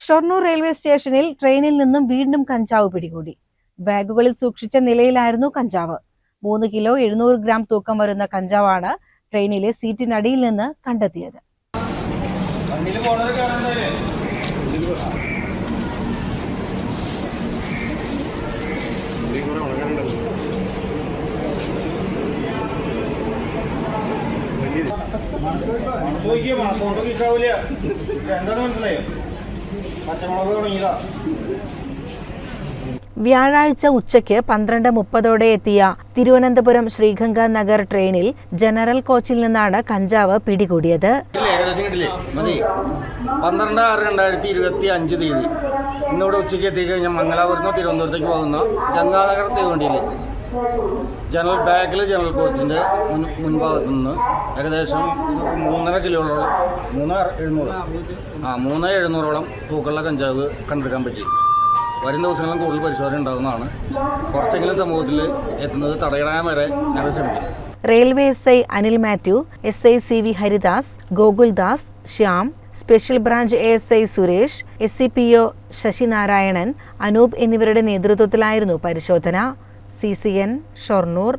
Shoranur railway സ്റ്റേഷനിൽ ട്രെയിനിൽ നിന്നും വീണ്ടും കഞ്ചാവ് പിടികൂടി. ബാഗുകളിൽ സൂക്ഷിച്ച നിലയിലായിരുന്നു കഞ്ചാവ്. 3 കിലോ 700 ഗ്രാം തൂക്കം വരുന്ന കഞ്ചാവാണ് ട്രെയിനിലെ സീറ്റിനടിയിൽ നിന്ന് കണ്ടെത്തിയത്. വ്യാഴാഴ്ച ഉച്ചയ്ക്ക് 12:30 എത്തിയ തിരുവനന്തപുരം ശ്രീഗംഗ നഗർ ട്രെയിനിൽ ജനറൽ കോച്ചിൽ നിന്നാണ് കഞ്ചാവ് പിടികൂടിയത്. 12/6/2025 തീയതി ഇന്നിവിടെ ഉച്ചയ്ക്ക് എത്തിക്കഴിഞ്ഞാൽ മംഗലാപുരത്ത് തിരുവനന്തപുരത്തേക്ക് പോകുന്ന ഗംഗാനഗർ തീവണ്ടിയിൽ ജനറൽ ബാഗിൽ ജനറൽ കോച്ചിൻ്റെ മുൻഭാഗത്തു നിന്ന് ഏകദേശം 3.5 കിലോയോളം 3,700ഓളം തൂക്കമുള്ള കഞ്ചാവ് കണ്ടെടുക്കാൻ പറ്റി. വരും ദിവസങ്ങളിലും കൂടുതൽ പരിശോധന ഉണ്ടാകുന്നതാണ്. കുറച്ചെങ്കിലും സമൂഹത്തിൽ എത്തുന്നത് തടയിടാൻ വരെ ഞങ്ങൾ ശ്രമിക്കും. Railway SI Anil Mathew, SI CV Haridas, Gokuldas, Shyam, special branch ASI Suresh, SCPO Sasinarayanan, Anoop എന്നിവരുടെ നേതൃത്വത്തിലായിരുന്നു പരിശോധന. CCN ഷൊർണൂർ.